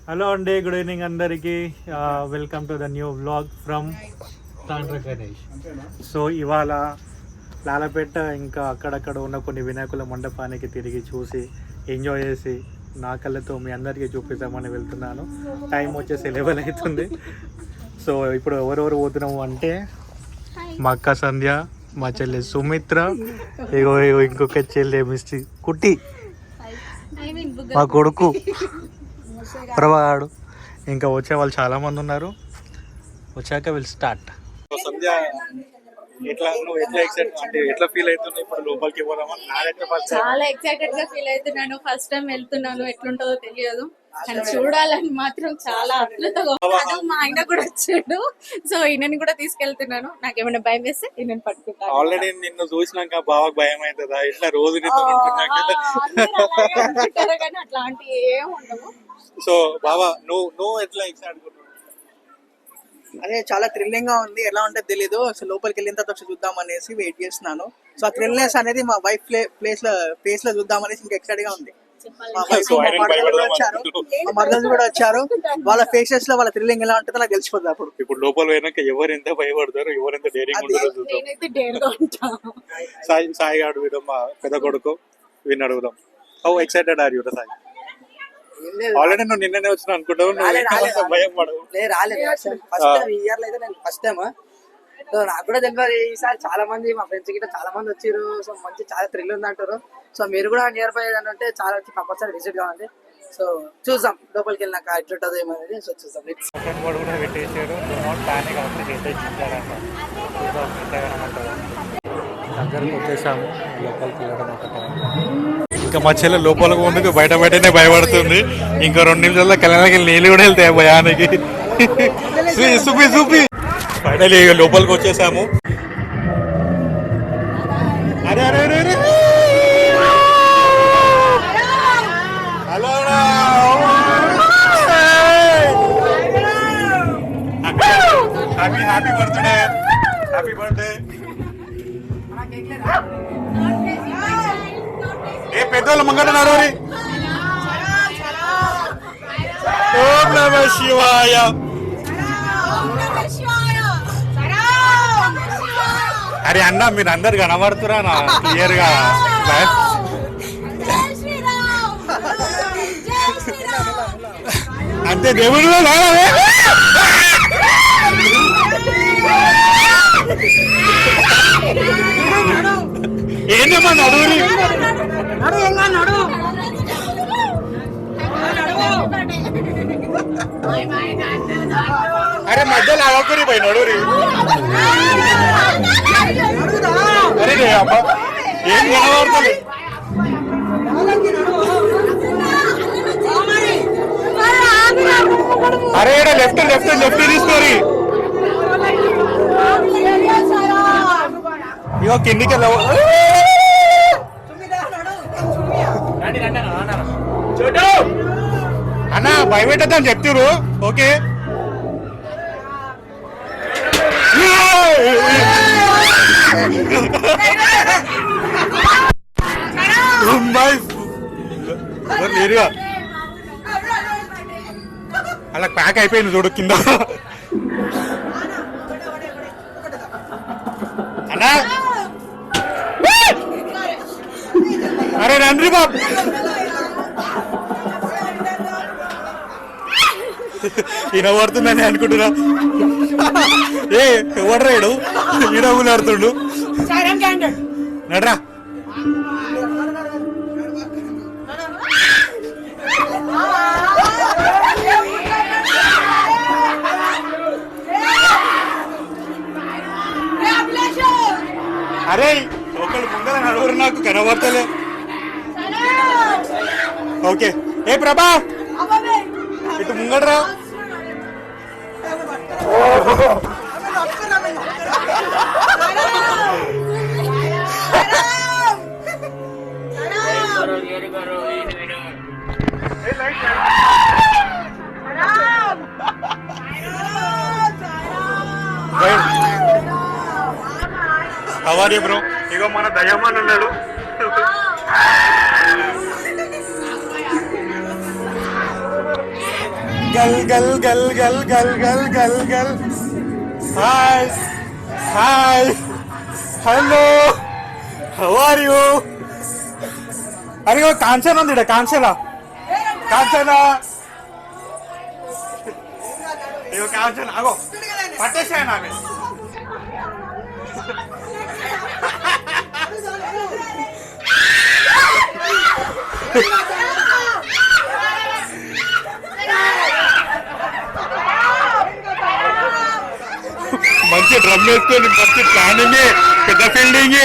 Hello అండి, good evening అందరికీ. Welcome to the new vlog from Tandra Ganesh. So ఇవాళ లాలపేట ఇంకా అక్కడక్కడ ఉన్న కొన్ని వినాయకుల మండపానికి తిరిగి చూసి ఎంజాయ్ చేసి నా కళ్ళతో మీ అందరికీ చూపిద్దామని వెళ్తున్నాను. టైం వచ్చేసి 11 అవుతుంది. సో ఇప్పుడు ఎవరెవరు పోతున్నాము అంటే మా అక్క సంధ్య, మా చెల్లి సుమిత్ర, ఇగో ఇంకొక చెల్లి మిస్టి కుట్టి, మా కొడుకు ప్రభాడు, ఇంకా వచ్చే వాళ్ళు చాలా మంది ఉన్నారు. వచ్చాక విల్ స్టార్ట్. సంధ్య ఎట్లా ఫీల్ అవుతుంది ఇప్పుడు లోపలికి పోదామని? చాలా ఎక్సైటెడ్ గా ఫీల్ అవుతున్నాను. ఫస్ట్ టైం వెళ్తున్నాను, ఎట్లుంటుందో తెలియదు కానీ చూడాలని మాత్రం చాలా అద్భుతంగా. మా ఆయన కూడా వచ్చాడు, సో ఈయనని కూడా తీసుకెళ్తున్నాను. నాకేమైనా భయం వేస్తే ఈయన పట్టుకుంటాను. ఆల్రెడీ నిన్ను చూసినాక బాగా భయం అవుతుందా? ఇట్లా రోజు కానీ అట్లాంటివి ఏం ఉండవు. సో బాబా నువ్వు ఎట్లా ఎక్సైట్? అదే చాలా థ్రిల్లింగ్ గా ఉంది. ఎలా ఉంటే తెలీదు. సో లోపలికి వెళ్ళిన తర్వాత చూద్దాం అనేసి వెయిట్ చేస్తున్నాను. సో ఆ థ్రిల్నెస్ అనేది మా వైఫ్ ఫేస్ లో చూద్దాం అనేసి ఇంకా ఎక్సైట్ గా ఉంది. మా మర్దలు కూడా వచ్చారు. వాళ్ళ ఫేసెస్ లో వాళ్ళ థ్రిల్లింగ్ ఎలా ఉంటుందో నాకు తెలిసిపోతుంది. అప్పుడు ఇప్పుడు లోపల పోయినాక ఎవరు ఎంత భయపడతారు, ఎవరు ఎంత డేరింగ్ ఉంటారో. సాయి అడుగుదాం, మా పెద్ద కొడుకు విని అడుగుదాం. How excited are you Sai? Already నువ్వు నిన్ననే వచ్చినా అనుకుంటావు, భయం పడవు? రాలేదు. ఫస్ట్ టైం ఈ ఇయర్ లో అయితే నేను ఫస్ట్ టైం. సో నాకు కూడా తెలియదు. ఈసారి చాలా మంది మా ఫ్రెండ్స్ గిట్ట చాలా మంది వచ్చారు. సో మంచి చాలా థ్రిల్ ఉంది అంటారు. సో మీరు కూడా నియర్ బై అంటే చాలా వచ్చి కంపల్సరీ విజిట్ కావాలి. సో చూద్దాం లోపలికి వెళ్ళినాక ఎట్లుంటుందో ఏమనేది. సో చూద్దాం. దగ్గరకు వచ్చేసాము. లోపలికి వెళ్ళడం ఒకటే. ఇంకా మా చెల్లె లోపలికి ముందుకు బయటనే భయపడుతుంది. ఇంకా 2 నిమిషాల్లో కళ్యాణకి నీళ్ళు కూడా వెళ్తాయి భయానికి. చూపి ఫైనలీ లోపలికి వచ్చేసాము. అరే అరే అరే అరే hello, happy birthday, happy birthday. ఏ పెద్దోళ్ళ మంగళ నడవరి. ఓం నమ శివాయ. అరే అన్న, మీరు అందరు కనబడుతురా నా క్లియర్ గా? అంతే దేవుడు. ఏంటమ్మా నడువురి? అరే మధ్యలో ఆగకురి పోయి నడువురి. అరే అమ్మా ఏం కనబడుతుంది? అరే లెఫ్ట్ తీసుకోరి. ఇగో కిందికి అన్న భయపెట్టద్దని చెప్తారు. ఓకే లేరుగా అలా ప్యాక్ అయిపోయింది చూడు కింద. అన్నా అరే రండి బాబు. వినబడుతుందని అనుకుంటున్నా. ఏ ఎవడ్రాడు ఈడగులాడుతుండు. నడరా. అరే ఒకళ్ళు ముందర నడువురు, నాకు కనబడతలే. ఓకే ఏ ప్రభా ఇటు ముంగడరా. హవారీ బ్రో. ఇగో మన దయమాన్ ఉన్నాడు. గల్ గల్ గల్ గల్ గల్ గల్ గల్ గల్ hi hi hello how are you అరే కాంచన ఉంది ఇక్కడ కాంచన కాంచన ఇగో కాంచన అగో పట్టేసాను ఆమె మంచి డ్రమ్ వేసుకొని మంచి ప్లానింగ్ పెద్ద ఫీల్డింగ్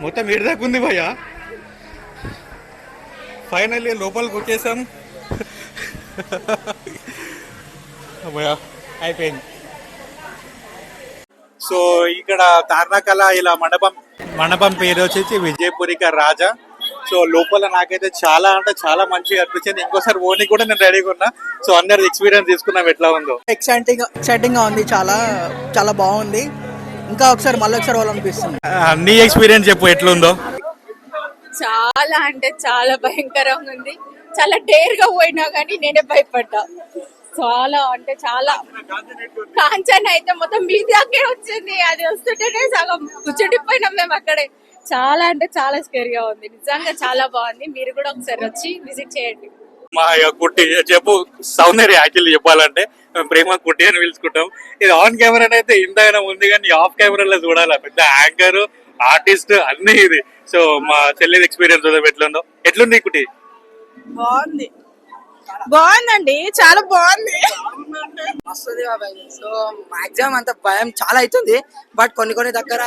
మొత్తం ఏడు దాకా ఉంది భయ్యా ఫైనల్లీ లోపలికి వచ్చేసాం భయ్యా అయిపోయింది సో ఇక్కడ తార్నాకల ఇలా మండపం పేరు వచ్చేసి విజయపురిక రాజా సో లోపల నాకైతే చాలా అంటే చాలా మంచిగా అనిపించింది ఇంకోసారి ఓనికి కూడా నేను రెడీగా ఉన్నా సో అందరి ఎక్స్పీరియన్స్ తీసుకున్నాం ఎట్లా ఉందో ఎక్సైటింగ్ గా ఉంది చాలా చాలా బాగుంది ఇంకా ఒకసారి మళ్ళీ ఒకసారి వాళ్ళనిపిస్తుంది నీ ఎక్స్పీరియన్స్ చెప్పు ఎట్లుందో చాలా అంటే చాలా భయంకరంగా ఉంది చాలా డేర్ గా పోయినా కానీ నేనే భయపడ్డా చాలా అంటే చాలా కాంచన అయితే మొత్తం మీ దాకే వచ్చింది అది వస్తుంటేనే సగం కూర్చుండిపోయినాం మేము అక్కడే చాలా అంటే చాలా స్కేర్గా ఉంది నిజంగా చాలా బాగుంది మీరు కూడా ఒకసారి వచ్చి విజిట్ చేయండి మా కుట్టి చెప్పు సౌందర్య యాక్చువల్లీ చెప్పాలంటే మేము ప్రేమ కుట్టి అని పిలుచుకుంటాం ఇది ఆన్ కెమెరా అయితే ఇంతగానే ఉంది కానీ ఆఫ్ కెమెరాలో చూడాలి పెద్ద యాంకర్ ఆర్టిస్ట్ అన్ని ఇది సో మా చెల్లి ఎక్స్పీరియన్స్ ఎట్లుందో ఎట్లుంది కుట్టి బాగుందండి చాలా బాగుంది వస్తుంది బాబాయ్ సో మాక్సిమం అంత భయం చాలా అవుతుంది బట్ కొన్ని దగ్గర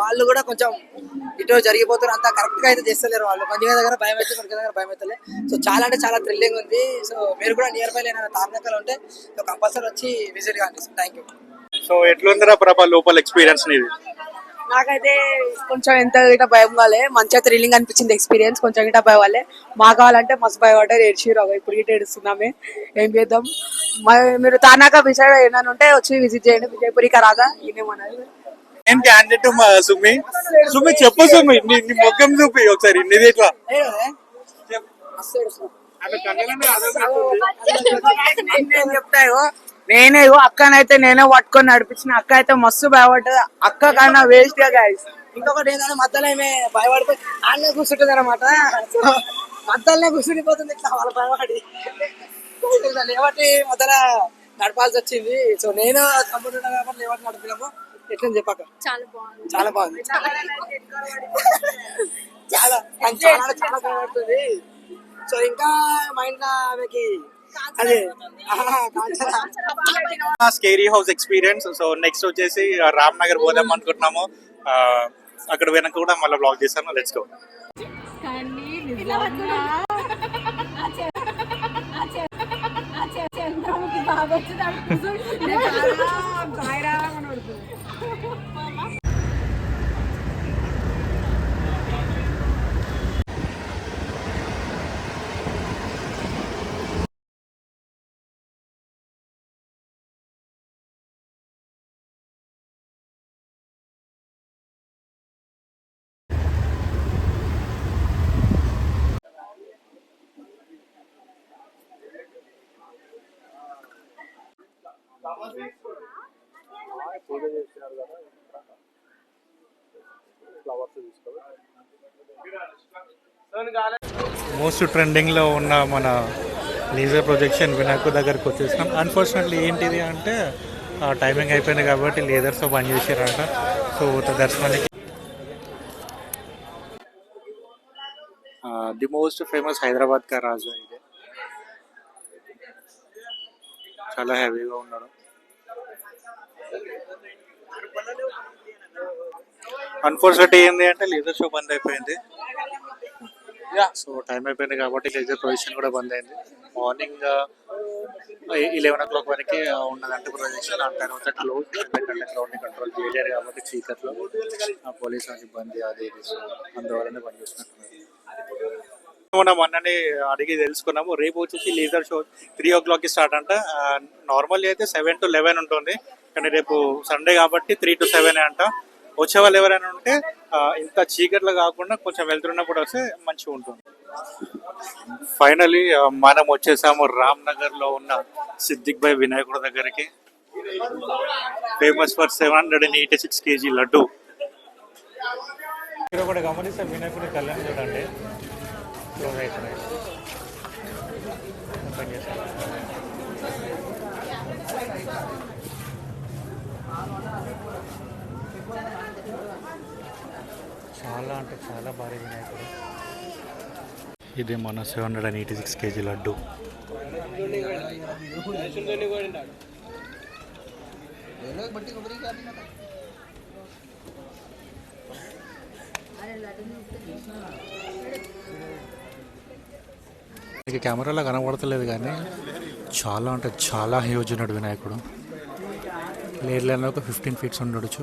వాళ్ళు కూడా కొంచెం ఇటు జరిగిపోతారు అంత కరెక్ట్ గా అయితే చేస్తలేరు వాళ్ళు కొంచెం దగ్గర భయం అయితే కొన్ని దగ్గర భయం అవుతలే సో చాలా అంటే చాలా థ్రిల్లింగ్ ఉంది సో మీరు కూడా నియర్ బై ఏమైనా తార్నాకలు ఉంటే సో కంపల్సరీ వచ్చి విజిట్ కాండి థ్యాంక్ యూ సో ఎట్లుందిరా ప్రభా లోపల ఎక్స్పీరియన్స్ నీది నాకైతే కొంచెం ఎంత గిట్ట భయం కాలే మంచిగా థ్రిల్లింగ్ అనిపించింది ఎక్స్పీరియన్స్ కొంచెం గిట్ట భయం వాళ్ళే మా కావాలంటే మస్తు భయపడ్డారు ఏడ్చిరు ఇప్పుడు గిట్ట ఏడుస్తున్నామే ఏం చేద్దాం మీరు తానాక విజయ్ ఏమైనా ఉంటే వచ్చి విజిట్ చేయండి విజయపురిక రాగా ఇదేమన్నది ఏం క్యాండిడేట్ సుమి సుమి చెప్పు సుమి నీ ముఖం చూపి ఒకసారి నీది ఎట్లా చెప్తాయో నేనే అక్కనైతే నేనే పట్టుకొని నడిపించిన అక్క అయితే మస్తు భయపడ్డది అక్క కన్నా వేస్ట్ గా గాయస్ ఇంకొకటి ఏంటంటే మధ్యలో ఏమే భయపడితే ఆడనే కూర్చుంటుంది అనమాట మధ్యలోనే కూర్చుండిపోతుంది ఇట్లా వాళ్ళ భయపడి లేవటి మధ్యలో నడపాల్సి వచ్చింది సో నేను కంప్యూటర్ కాబట్టి లేవటి నడిపినాము ఎట్లా చెప్పాక చాలా బాగుంది చాలా బాగుంది చాలా చాలా చాలా భయపడుతుంది సో ఇంకా మా ఇంట్లో ఆమెకి అదే scary house experience so next వచ్చేసి రామ్ నగర్ పోదాం అనుకుంటున్నాము అక్కడ వెనక కూడా మళ్ళీ బ్లాగ్ చేస్తాను లెట్స్ గో మోస్ట్ ట్రెండింగ్ లో ఉన్న మన లేజర్ ప్రొజెక్షన్ వినాయకు దగ్గరకు వచ్చేసినాం అన్ఫార్చునేట్లీ ఏంటిది అంటే టైమింగ్ అయిపోయింది కాబట్టి లేజర్స్ బంద్ చేసారంట సో దర్శనానికి ది మోస్ట్ ఫేమస్ హైదరాబాద్ కా రాజు ఇది చాలా హెవీగా ఉన్నాడు అన్ఫార్చునేట్ ఏంది అంటే లేజర్ షో బంద్ అయిపోయింది సో టైం అయిపోయింది కాబట్టి లేజర్ ప్రొజెక్షన్ కూడా బంద్ అయింది మార్నింగ్ 11 వరకు ఉన్నదంటే ప్రొజెక్షన్ ఆ తర్వాత క్లోజ్ ఎందుకంటే క్రౌడ్ని కంట్రోల్ చేయలేరు కాబట్టి చీకట్లో పోలీస్ సిబ్బంది అది అందువల్లనే బంద్ చేసినట్టున్నారు మనం మొన్ననే అడిగి తెలుసుకున్నాము రేపు వచ్చేసి లేజర్ షో 3 స్టార్ట్ అంట నార్మల్ అయితే 7 to 11 ఉంటుంది కానీ రేపు సండే కాబట్టి 3 to 7 అంట వచ్చే వాళ్ళు ఎవరైనా ఉంటే ఇంత చీకట్లో కాకుండా కొంచెం వెళ్తున్నప్పుడు వస్తే మంచిగా ఉంటుంది. ఫైనలీ మనం వచ్చేసాము రామ్నగర్లో ఉన్న సిద్దిక్ భాయ్ వినాయకుడి దగ్గరికి. Famous for 786 kg laddu. ఇక్కడ కూడా గమనిస్తే వినాయకుడి కళ్యాణం చూడండి. క్లోజ్ అవుతున్నాయి. ఓపెన్ చేస్తాను. చాలా అంటే చాలా భారీ వినాయకుడు. ఇదే మన 786 kg లడ్డు. ఇక కెమెరాలో కనబడతలేదు కానీ చాలా అంటే చాలా హ్యూజ్ ఉన్నాడు వినాయకుడు. లేట్లైనా ఒక 15 feet ఉండొచ్చు.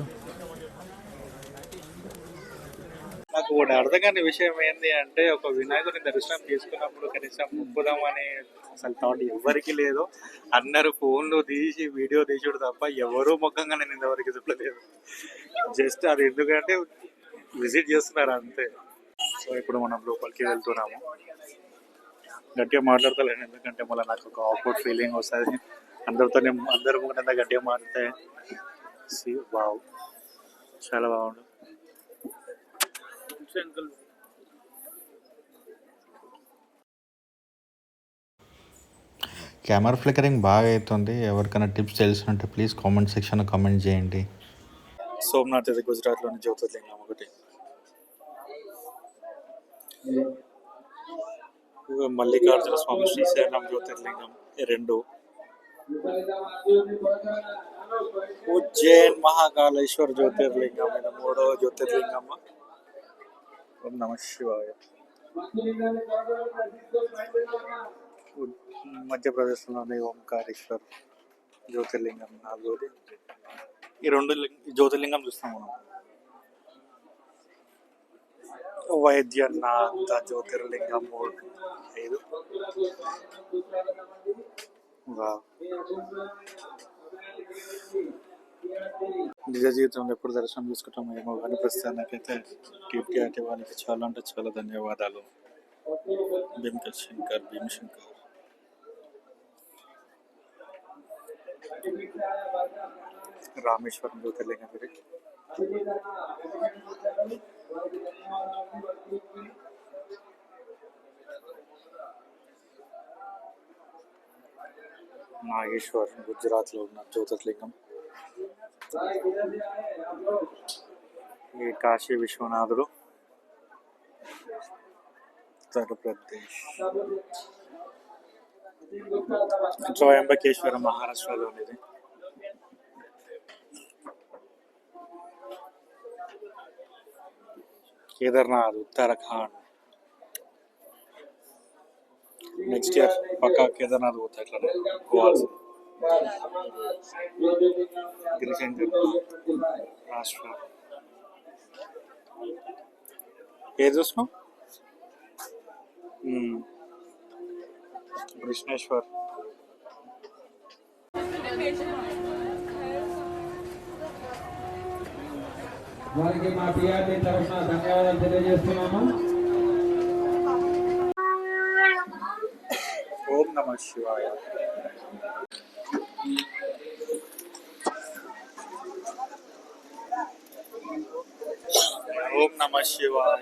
నాకు ఒకటి అర్థం కాని విషయం ఏంటి అంటే, ఒక వినాయకుడిని దర్శనం చేసుకున్నప్పుడు కనీసం మొక్కుదామని అసలు థాట్ ఎవరికి లేదు. అందరూ ఫోన్లో తీసి వీడియో తీసుడు తప్ప ఎవరూ మొక్కంగా నేను ఇంతవరకు చూడలేదు. జస్ట్ అది ఎందుకంటే విజిట్ చేస్తున్నారు అంతే. సో ఇప్పుడు మనం లోపలికి వెళ్తున్నాము. గట్టిగా మాట్లాడతలేను ఎందుకంటే మళ్ళీ నాకు ఒక అవుట్పుట్ ఫీలింగ్ వస్తుంది. అందరూ ముందు గట్టిగా మాట్లాడితే వావ్ చాలా బాగుండు. కెమెరా ఫ్లికరింగ్ బాగా అవుతుంది. ఎవరికైనా టిప్స్ తెలిసినట్టే ప్లీజ్ కామెంట్ సెక్షన్లో కామెంట్ చేయండి. సోమనాథ్ ఇది గుజరాత్లోని జ్యోతిర్లింగం ఒకటి. మల్లికార్జున స్వామి శ్రీశైలం జ్యోతిర్లింగం 2. ఉజ్జయిన్ మహాకాళేశ్వర్ జ్యోతిర్లింగం ఇది 3వ జ్యోతిర్లింగం. ఓం నమ శివాయ. మధ్యప్రదేశ్లోని ఓంకారేశ్వర్ జ్యోతిర్లింగం 4వది. ఈ 2 జ్యోతిర్లింగం చూస్తాం మనం. వైద్యనాథ జ్యోతిర్లింగం 5. నిజ జీవితంలో ఎప్పుడు దర్శనం చేసుకుంటామో ఏమో కానీ ప్రస్తుతానికైతే గిఫ్ట్ అంటే వాళ్ళకి చాలా అంటే చాలా ధన్యవాదాలు. భీమశంకర్ రామేశ్వరం జ్యోతిర్లింగం ఇది. నాగేశ్వర్ గుజరాత్లో ఉన్న జ్యోతిర్లింగం. ఈ కాశీ విశ్వనాథుడు ఉత్తరప్రదేశ్. త్రయంబకేశ్వర మహారాష్ట్రలోనిది. కేదార్నాథ్ ఉత్తరాఖండ్. నెక్స్ట్ ఇయర్ పక్కా కేదార్నాథ్ పోతా ఇట్లా పోవాల్సి. గిరిశంకర్ రాష్ట్ర. ఏది చూసినావు? కృష్ణేశ్వర్. వారికి మా పిఆర్టీ తరఫున ధన్యవాదాలు తెలియజేస్తున్నాము. ఓం నమ శివాయ. ఓం నమ శివాయ.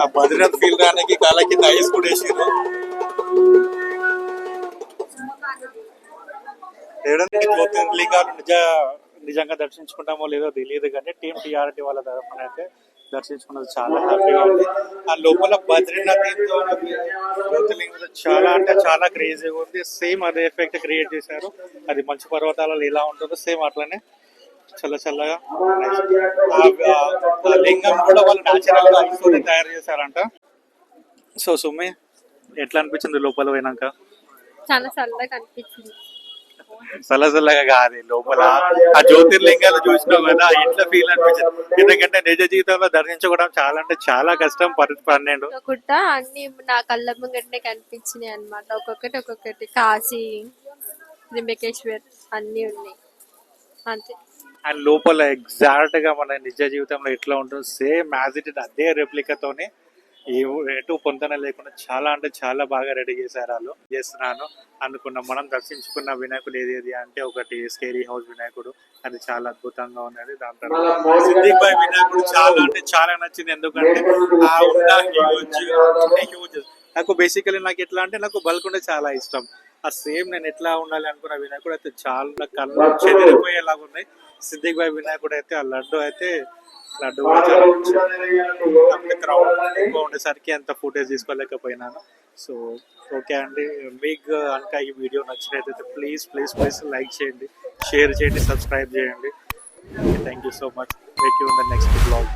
ఆ బద్రీనాథ్ ఫీల్ రానికి కాళ్ళకి ఐస్ కూడా వేసారు. జ్యోతిర్లింగాలు నిజంగా దర్శించుకుంటామో లేదో తెలియదు కానీ టీం టీఆర్టీ వాళ్ళ తరఫున అయితే దర్శించుకున్నది చాలా హ్యాపీగా ఉంది. ఆ లోపల బద్రీనాథ్ జ్యోతిర్లింగంలో చాలా అంటే చాలా క్రేజీగా ఉంది. సేమ్ అదే ఎఫెక్ట్ క్రియేట్ చేశారు. అది మంచు పర్వతాలలో ఎలా ఉంటుందో సేమ్ అట్లనే చల్ల చల్లగా. ఆ లింగం కూడా వాళ్ళు న్యాచురల్ గా ఐస్తోనే తయారు చేశారంట. సో సుమ్మి ఎట్లా అనిపించింది లోపల పోయినాక? చాలా చల్లగా అనిపించింది. సలసలగా కాదు లోపల ఆ జ్యోతిర్లింగాలు చూసినావు కదా ఇట్లా ఫీల్ అనిపించింది. ఎందుకంటే నిజ జీవితంలో దర్శించుకోవడం చాలా అంటే చాలా కష్టం. 12 ఒక్కొక్కట అన్ని నా కళ్ళ ముంగటనే కనిపించినాయి అన్నమాట. ఒక్కొక్కటి కాశీ, త్రింబకేశ్వర్ అన్ని ఉన్నాయి అంతే. అండ్ లోపల ఎగ్జాక్ట్ గా మన నిజ జీవితంలో ఎట్లా ఉంటుందో సేమ్ యాజ్ ఇట్ ఇస్ అదే రెప్లికాతోనే ఎటు పొందన లేకుండా చాలా అంటే చాలా బాగా రెడీ చేశారు వాళ్ళు. చేస్తున్నాను అనుకున్నాం మనం దర్శించుకున్న వినాయకుడు ఏది అంటే ఒకటి స్కేరీ హౌస్ వినాయకుడు, అది చాలా అద్భుతంగా ఉన్నది. దాని తర్వాత సిద్దిక్ బాయ్ వినాయకుడు చాలా అంటే చాలా నచ్చింది. ఎందుకంటే ఆ ఉన్న హ్యూజ్ నాకు బేసికలీ నాకు ఎట్లా అంటే నాకు బల్కుండే చాలా ఇష్టం. ఆ సేమ్ నేను ఎట్లా ఉండాలి అనుకున్న వినాయకుడు అయితే చాలా కళ్ళు చెదిరిపోయేలాగా ఉన్నాయి. సిద్దిక్ బాయ్ వినాయకుడు అయితే ఆ లడ్డు కూడా చాలా మంచిది. క్రౌడ్ ఎక్కువ ఉండేసరికి అంత ఫుటేజ్ తీసుకోలేకపోయినాను. సో ఓకే అండి, మీకు కనుక ఈ వీడియో నచ్చినట్లయితే ప్లీజ్ లైక్ చేయండి, షేర్ చేయండి, సబ్స్క్రైబ్ చేయండి. Thank you so much. Make you in the next blog.